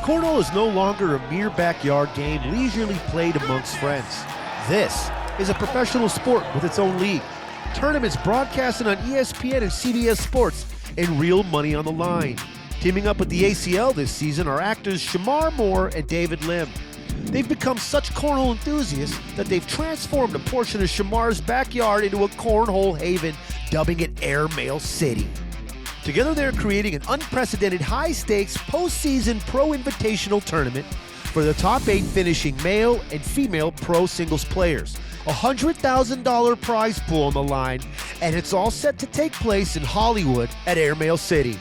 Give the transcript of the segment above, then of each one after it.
Cornhole is no longer a mere backyard game leisurely played amongst friends. This is a professional sport with its own league. Tournaments broadcasted on ESPN and CBS Sports, and real money on the line. Teaming up with the ACL this season are actors Shamar Moore and David Lim. They've become such cornhole enthusiasts that they've transformed a portion of Shamar's backyard into a cornhole haven, dubbing it Airmail City. Together they're creating an unprecedented high-stakes postseason Pro Invitational tournament for the top 8 finishing male and female pro singles players. A $100,000 prize pool on the line, and it's all set to take place in Hollywood at Airmail City.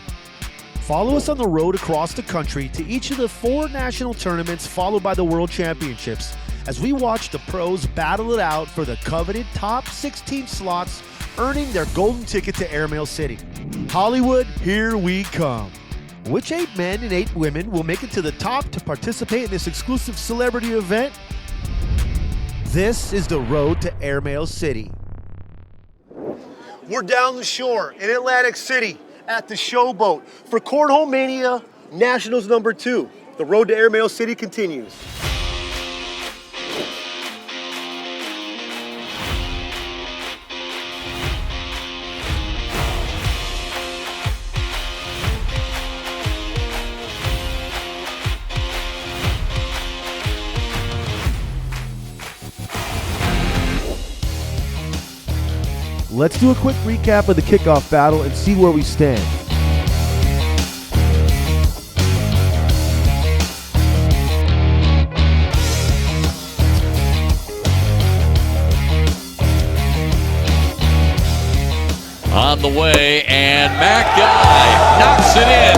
Follow us on the road across the country to each of the 4 national tournaments followed by the World Championships as we watch the pros battle it out for the coveted top 16 slots, earning their golden ticket to Airmail City. Hollywood, here we come. Which 8 men and 8 women will make it to the top to participate in this exclusive celebrity event? This is the road to Airmail City. We're down the shore in Atlantic City at the Showboat for Cornhole Mania Nationals number 2. The road to Airmail City continues. Let's do a quick recap of the kickoff battle and see where we stand. On the way, and Matt Guy knocks it in,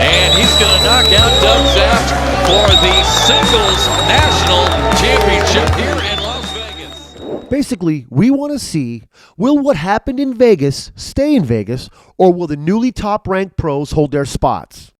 and he's going to knock out Doug Zaft for the singles national championship here in Las Vegas. Basically, we want to see, will what happened in Vegas stay in Vegas, or will the newly top-ranked pros hold their spots?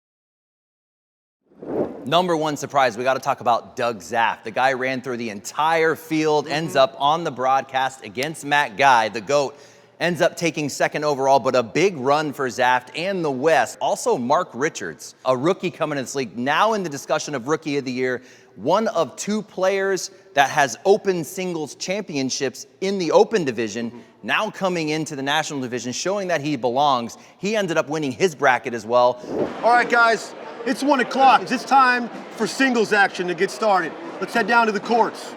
Number one surprise, we got to talk about Doug Zaft. The guy ran through the entire field, ends up on the broadcast against Matt Guy, the GOAT. Ends up taking second overall, but a big run for Zaft and the West. Also, Mark Richards, a rookie coming in this league, now in the discussion of Rookie of the Year. One of 2 players that has open singles championships in the open division, now coming into the national division, showing that he belongs. He ended up winning his bracket as well. All right, guys, it's 1 o'clock. It's time for singles action to get started. Let's head down to the courts.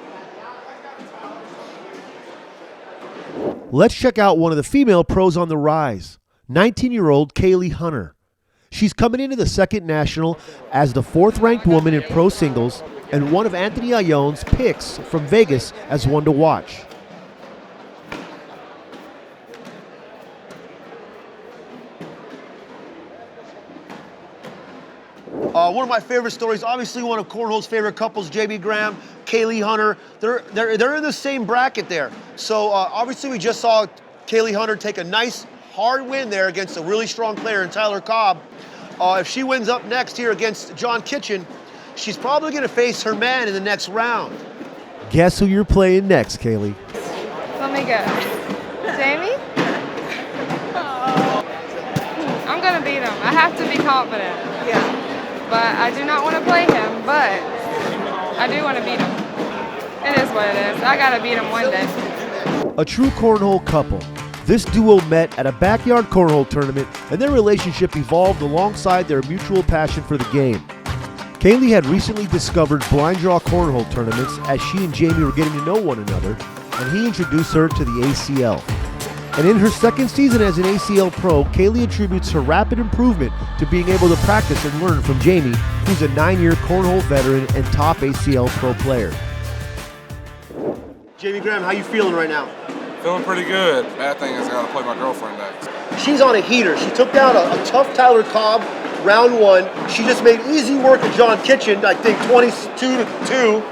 Let's check out one of the female pros on the rise, 19-year-old Kaylee Hunter. She's coming into the second national as the 4th-ranked woman in pro singles and one of Anthony Ion's picks from Vegas as one to watch. One of my favorite stories, obviously one of Cornhole's favorite couples, JB Graham, Kaylee Hunter. They're in the same bracket there. So obviously we just saw Kaylee Hunter take a nice hard win there against a really strong player in Tyler Cobb. If she wins up next here against John Kitchen, she's probably going to face her man in the next round. Guess who you're playing next, Kaylee? Let me guess. Jamie? I'm going to beat him. I have to be confident. Yeah. But I do not want to play him, but I do want to beat him. It is what it is. I got to beat him one day. A true cornhole couple. This duo met at a backyard cornhole tournament, and their relationship evolved alongside their mutual passion for the game. Kaylee had recently discovered blind draw cornhole tournaments as she and Jamie were getting to know one another, and he introduced her to the ACL. And in her second season as an ACL Pro, Kaylee attributes her rapid improvement to being able to practice and learn from Jamie, who's a 9-year cornhole veteran and top ACL Pro player. Jamie Graham, how you feeling right now? Feeling pretty good. Bad thing is I gotta play my girlfriend next. She's on a heater. She took down a tough Tyler Cobb round 1. She just made easy work of John Kitchen, I think 22-2.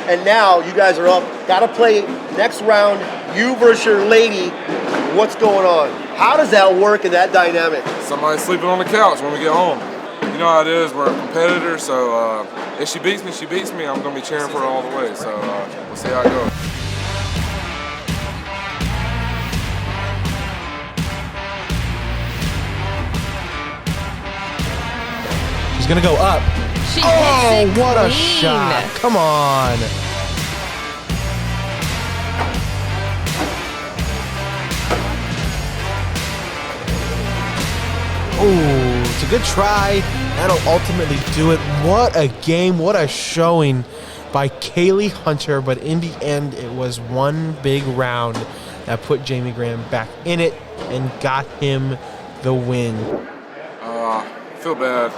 And now you guys are up. Gotta play next round, you versus your lady. What's going on? How does that work in that dynamic? Somebody's sleeping on the couch when we get home. You know how it is, we're competitors, so if she beats me, she beats me. I'm gonna be cheering for her all the way, so we'll see how it goes. She's gonna go up. She Oh, hits it what a clean. shot. Come on. Oh, it's a good try. That'll ultimately do it. What a game. What a showing by Kaylee Hunter. But in the end, it was one big round that put Jamie Graham back in it and got him the win. I feel bad.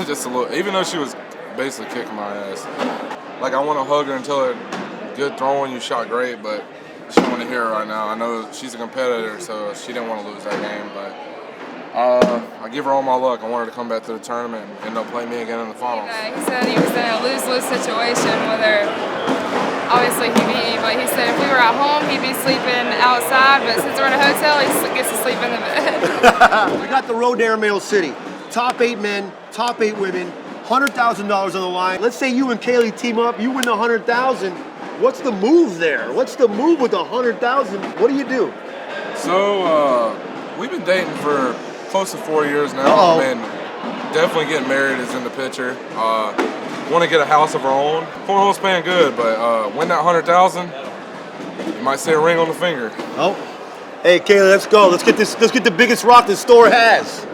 Just a little. Even though she was basically kicking my ass. Like, I want to hug her and tell her, good throwing, you shot great, but she don't want to hear it right now. I know she's a competitor, so she didn't want to lose that game, but I give her all my luck. I want her to come back to the tournament and end up playing me again in the finals. He said he was in a lose-lose situation, whether obviously he beat me, but he said if we were at home, he'd be sleeping outside, but since we're in a hotel, he gets to sleep in the bed. We got the road to Airmail City. Top 8 men, top 8 women, $100,000 on the line. Let's say you and Kaylee team up, you win the $100,000. What's the move there? What's the move with the $100,000? What do you do? So, we've been dating for close to 4 years now. Uh-oh. And definitely getting married is in the picture. Want to get a house of our own. Cornhole's paying good, but win that $100,000, you might see a ring on the finger. Oh. Hey, Kaylee, let's go. Let's get the biggest rock the store has.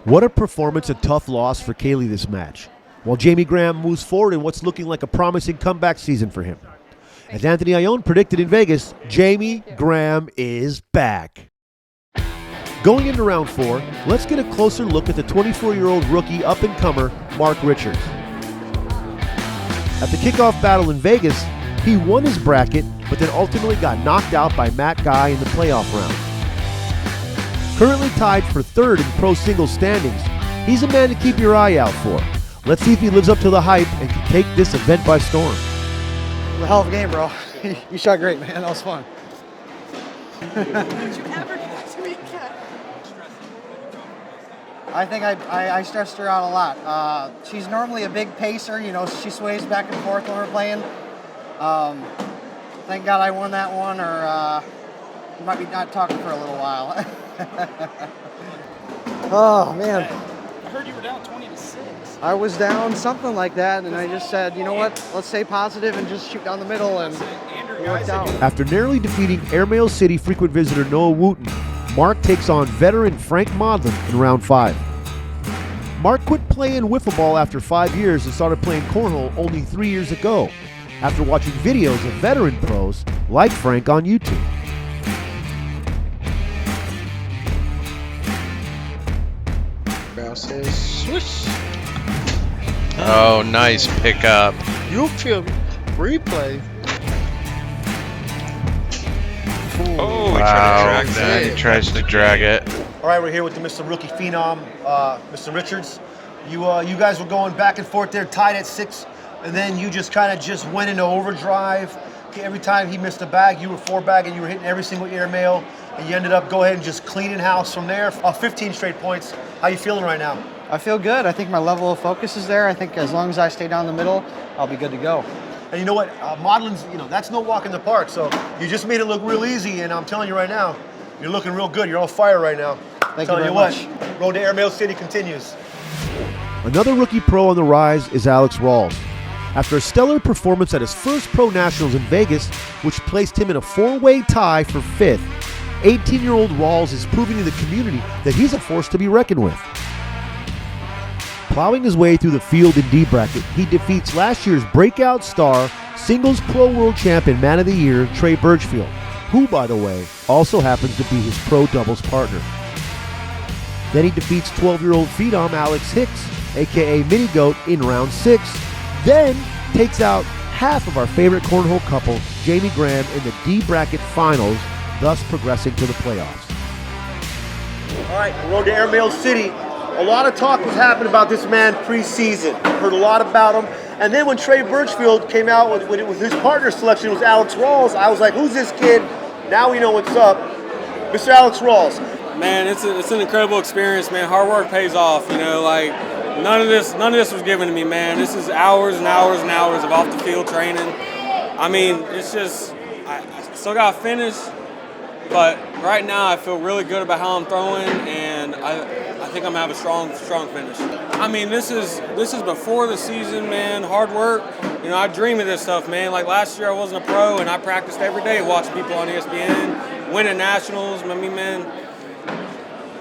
What a performance and tough loss for Kaylee this match. While Jamie Graham moves forward in what's looking like a promising comeback season for him. As Anthony Ione predicted in Vegas, Jamie Graham is back. Going into round 4, let's get a closer look at the 24-year-old rookie up-and-comer, Mark Richards. At the kickoff battle in Vegas, he won his bracket, but then ultimately got knocked out by Matt Guy in the playoff round. Currently tied for 3rd in pro singles standings, he's a man to keep your eye out for. Let's see if he lives up to the hype and can take this event by storm. A hell of a game, bro. You shot great, man. That was fun. Did you ever get to meet Kat? I think I stressed her out a lot. She's normally a big pacer. You know, she sways back and forth when we're playing. Thank God I won that one, or we might be not talking for a little while. Oh, man. I heard you were down 20-6. I was down something like that, and I just said, you know what, let's stay positive and just shoot down the middle, and it worked out. After narrowly defeating Airmail City frequent visitor Noah Wooten, Mark takes on veteran Frank Modlin in round 5. Mark quit playing wiffle ball after 5 years and started playing cornhole only 3 years ago, after watching videos of veteran pros like Frank on YouTube. Swish. Oh, nice pickup. You feel replay. Oh, Wow. He tries to drag it. All right, we're here with the Mr. Rookie Phenom, Mr. Richards. You guys were going back and forth there, tied at 6, and then you just kind of went into overdrive. Every time he missed a bag, you were 4-bag, and you were hitting every single airmail, and you ended up go ahead and just cleaning house from there. 15 straight points. How you feeling right now? I feel good. I think my level of focus is there. I think as long as I stay down the middle, I'll be good to go. And you know what? Modeling, that's no walk in the park. So you just made it look real easy, and I'm telling you right now, you're looking real good. You're on fire right now. Thank you very much. Road to Airmail City continues. Another rookie pro on the rise is Alex Rawls. After a stellar performance at his first Pro Nationals in Vegas, which placed him in a 4-way tie for 5th, 18-year-old Rawls is proving to the community that he's a force to be reckoned with. Plowing his way through the field in D bracket, he defeats last year's breakout star, singles pro world champion man of the year, Trey Birchfield, who, by the way, also happens to be his pro doubles partner. Then he defeats 12-year-old phenom Alex Hicks, aka Mini Goat, in round 6, then takes out half of our favorite cornhole couple, Jamie Graham, in the D bracket finals, thus progressing to the playoffs. All right, road to Airmail City. A lot of talk was happening about this man preseason. Heard a lot about him. And then when Trey Birchfield came out with his partner selection was Alex Rawls, I was like, who's this kid? Now we know what's up. Mr. Alex Rawls. Man, it's an incredible experience, man. Hard work pays off, like none of this was given to me, man. This is hours and hours and hours of off the field training. I mean, it's just I still got to finish, but right now I feel really good about how I'm throwing, and I think I'm gonna have a strong finish. I mean, this is before the season, man. Hard work. You know, I dream of this stuff, man. Like last year, I wasn't a pro, and I practiced every day watching people on ESPN, winning nationals. I mean, man,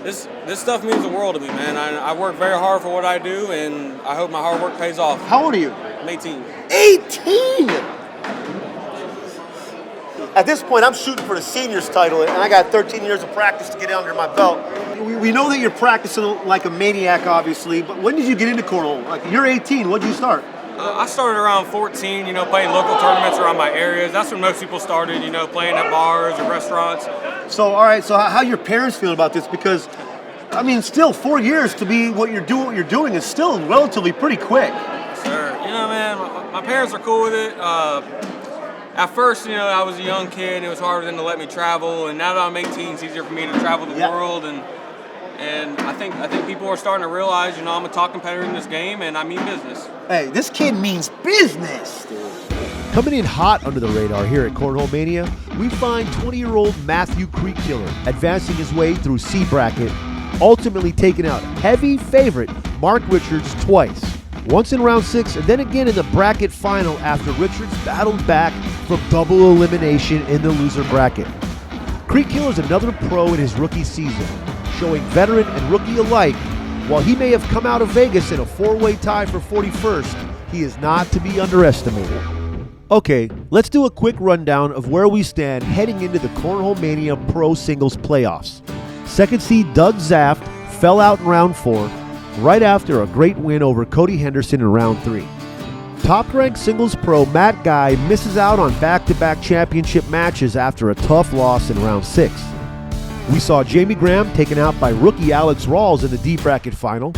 this stuff means the world to me, man. I work very hard for what I do, and I hope my hard work pays off. How old are you? I'm 18. 18! At this point, I'm shooting for the seniors title, and I got 13 years of practice to get under my belt. We know that you're practicing like a maniac, obviously, but when did you get into cornhole? Like, you're 18. When did you start? I started around 14, you know, playing local tournaments around my areas. That's when most people started, you know, playing at bars or restaurants. So, all right, so how your parents feel about this? Because, I mean, still 4 years to be what you're doing is still relatively pretty quick. Sure. You know, man, my parents are cool with it. At first, you know, I was a young kid. It was hard for them to let me travel, and now that I'm 18, it's easier for me to travel the world. And I think people are starting to realize, you know, I'm a top competitor in this game, and I mean business. Hey, this kid means business. Coming in hot under the radar here at Cornhole Mania, we find 20-year-old Matthew Creekkiller advancing his way through C bracket, ultimately taking out heavy favorite Mark Richards twice. Once in round 6, and then again in the bracket final after Richards battled back from double elimination in the loser bracket. Creekkiller is another pro in his rookie season, showing veteran and rookie alike. While he may have come out of Vegas in a 4-way tie for 41st, he is not to be underestimated. Okay, let's do a quick rundown of where we stand heading into the Cornhole Mania Pro Singles Playoffs. Second seed Doug Zaft fell out in round 4, right after a great win over Cody Henderson in round 3. Top-ranked singles pro Matt Guy misses out on back-to-back championship matches after a tough loss in round 6. We saw Jamie Graham taken out by rookie Alex Rawls in the D bracket final.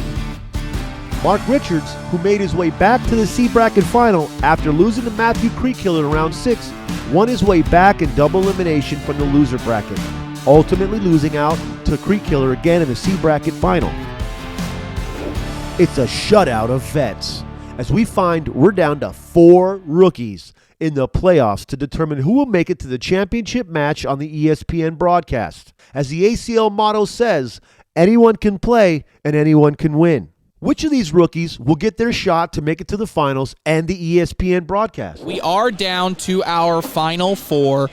Mark Richards, who made his way back to the C bracket final after losing to Matthew Creekkiller in round 6, won his way back in double elimination from the loser bracket, ultimately losing out to Creekkiller again in the C bracket final. It's a shutout of vets, as we find we're down to 4 rookies in the playoffs to determine who will make it to the championship match on the ESPN broadcast. As the ACL motto says, anyone can play and anyone can win. Which of these rookies will get their shot to make it to the finals and the ESPN broadcast? We are down to our final 4.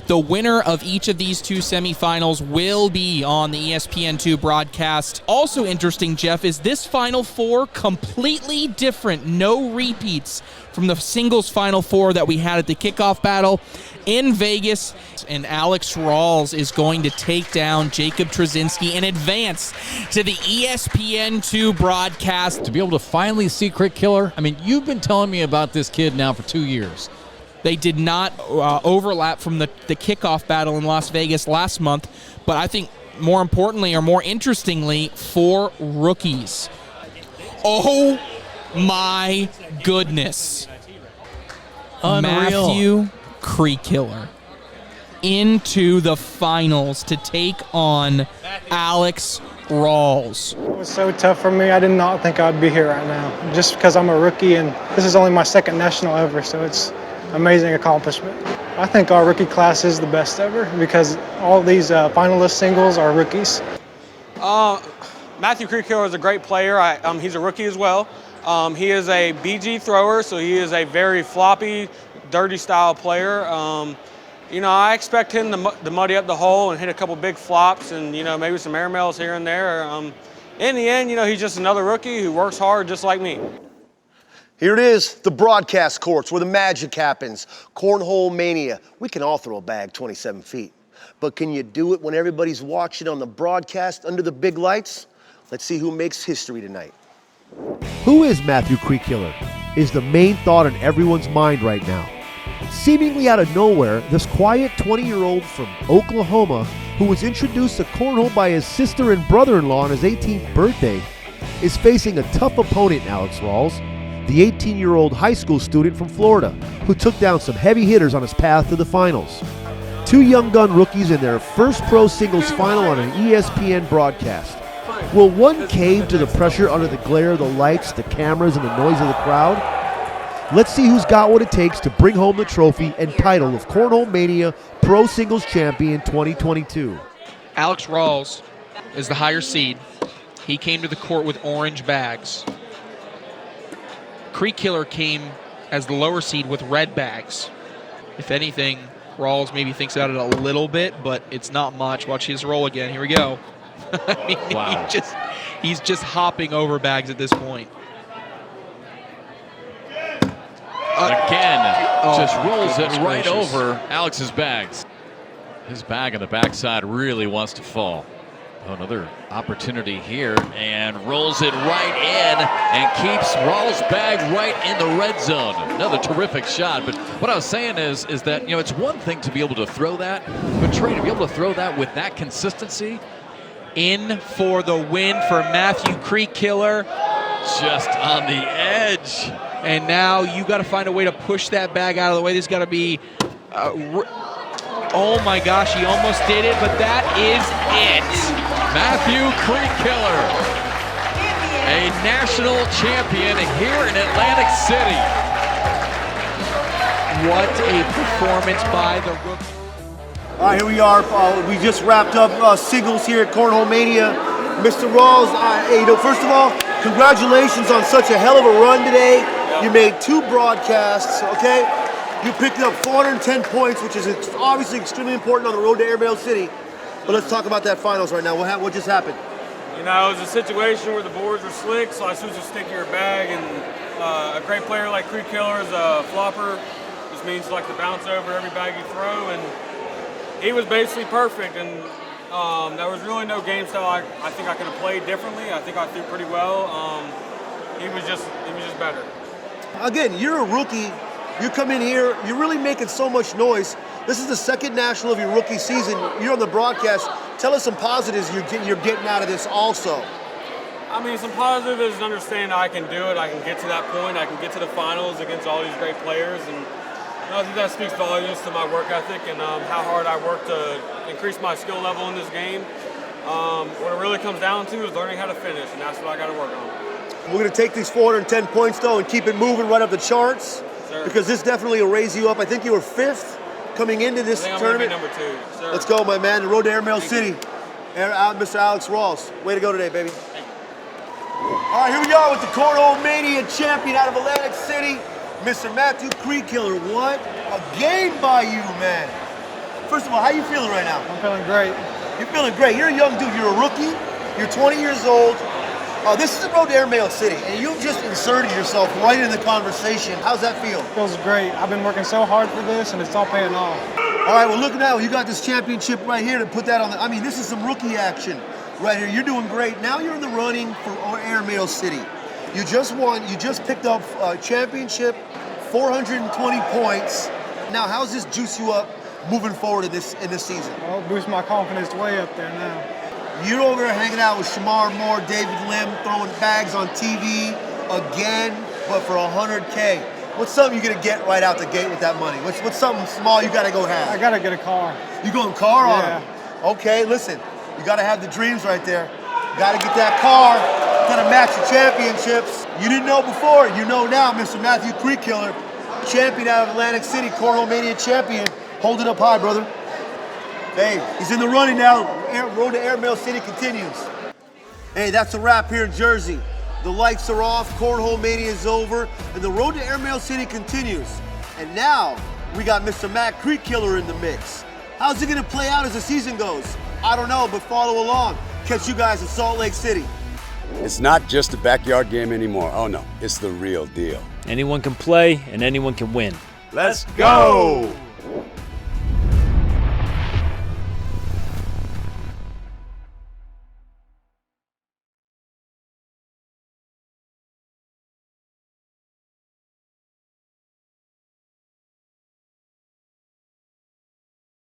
The winner of each of these 2 semifinals will be on the ESPN2 broadcast. Also interesting, Jeff, is this final 4 completely different. No repeats from the singles final 4 that we had at the kickoff battle in Vegas. And Alex Rawls is going to take down Jacob Trzynski and advance to the ESPN2 broadcast. To be able to finally see Creekkiller, I mean, you've been telling me about this kid now for 2 years. They did not overlap from the kickoff battle in Las Vegas last month, but I think more importantly or more interestingly, 4 rookies. Oh my goodness. Unreal. Matthew Creekkiller into the finals to take on Alex Rawls. It was so tough for me. I did not think I'd be here right now, just because I'm a rookie and this is only my 2nd national ever, so it's an amazing accomplishment. I think our rookie class is the best ever because all these finalist singles are rookies. Matthew Creekkiller is a great player. He's a rookie as well. He is a BG thrower, so he is a very floppy, dirty style player. You know, I expect him to muddy up the hole and hit a couple big flops and, you know, maybe some airmails here and there. In the end, you know, he's just another rookie who works hard just like me. Here it is, the broadcast courts where the magic happens. Cornhole Mania. We can all throw a bag 27 feet. But can you do it when everybody's watching on the broadcast under the big lights? Let's see who makes history tonight. Who is Matthew Creekkiller? Is the main thought on everyone's mind right now. Seemingly out of nowhere, this quiet 20-year-old from Oklahoma, who was introduced to cornhole by his sister and brother-in-law on his 18th birthday, is facing a tough opponent in Alex Rawls, the 18-year-old high school student from Florida, who took down some heavy hitters on his path to the finals. 2 young gun rookies in their first pro singles final on an ESPN broadcast. Will one cave to the pressure under the glare of the lights, the cameras, and the noise of the crowd? Let's see who's got what it takes to bring home the trophy and title of Cornhole Mania Pro Singles Champion 2022. Alex Rawls is the higher seed. He came to the court with orange bags. Creek Killer came as the lower seed with red bags. If anything, Rawls maybe thinks about it a little bit, but it's not much. Watch his roll again. Here we go. I mean, Wow. he's just hopping over bags at this point. Again, just rolls it goodness right gracious. over Alex's bags. His bag on the backside really wants to fall. Oh, another opportunity here, and rolls it right in and keeps Rawls' bag right in the red zone. Another terrific shot. But what I was saying is that, you know, it's one thing to be able to throw that, but Trey, to be able to throw that with that consistency. In for the win for Matthew Creek Killer. Just on the edge. And now you got to find a way to push that bag out of the way. There's got to be, oh my gosh, he almost did it, but that is it. Matthew Creek Killer, a national champion here in Atlantic City. What a performance by the rookie. All right, here we are. We just wrapped up singles here at Cornhole Mania. Mr. Rawls, first of all, congratulations on such a hell of a run today. You made 2 broadcasts, okay? You picked up 410 points, which is obviously extremely important on the road to Airmail City. But let's talk about that finals right now. What just happened? You know, it was a situation where the boards were slick, so I switched a stickier bag, and a great player like Creek Killer is a flopper. This means you like to bounce over every bag you throw, and he was basically perfect. And there was really no game style I think I could have played differently. I think I threw pretty well. He was just better. Again, you're a rookie. You come in here, you're really making so much noise. This is the second national of your rookie season. You're on the broadcast. Tell us some positives you're getting out of this also. I mean, some positive is understanding I can do it. I can get to that point. I can get to the finals against all these great players. And I think that speaks volumes to my work ethic and how hard I work to increase my skill level in this game. What it really comes down to is learning how to finish, and that's what I got to work on. We're going to take these 410 points, though, and keep it moving right up the charts, because this definitely will raise you up. I think you were 5th coming into this tournament. I'm number 2. Sir. Let's go, my man. The road to Airmail City. Mr. Alex Rawls. Way to go today, baby. All right, here we are with the Cornhole Mania champion out of Atlantic City, Mr. Matthew Creek Killer. What a game by you, man. First of all, how you feeling right now? I'm feeling great. You're feeling great. You're a young dude. You're a rookie. You're 20 years old. This is the road to Airmail City, and you've just inserted yourself right in the conversation. How's that feel? Feels great. I've been working so hard for this, and it's all paying off. All right, well, look now. You got this championship right here to put that on the... I mean, this is some rookie action right here. You're doing great. Now you're in the running for Airmail City. You just won. You just picked up a championship, 420 points. Now, how's this juice you up moving forward in this season? Well, it boosts my confidence way up there now. You're over there hanging out with Shamar Moore, David Lim, throwing bags on TV again, but for 100K. What's something you're gonna get right out the gate with that money? What's something small you gotta go have? I gotta get a car. You going car on Yeah. them? Okay, listen, you gotta have the dreams right there. You gotta get that car, gotta match your championships. You didn't know before, you know now, Mr. Matthew Creek Killer, champion out of Atlantic City, Cornhole Mania champion. Hold it up high, brother. Hey, he's in the running now. Road to Airmail City continues. Hey, that's a wrap here in Jersey. The lights are off, Cornhole Mania is over, and the road to Airmail City continues. And now, we got Mr. Matt Creek Killer in the mix. How's it gonna play out as the season goes? I don't know, but follow along. Catch you guys in Salt Lake City. It's not just a backyard game anymore. Oh no, it's the real deal. Anyone can play and anyone can win. Let's go!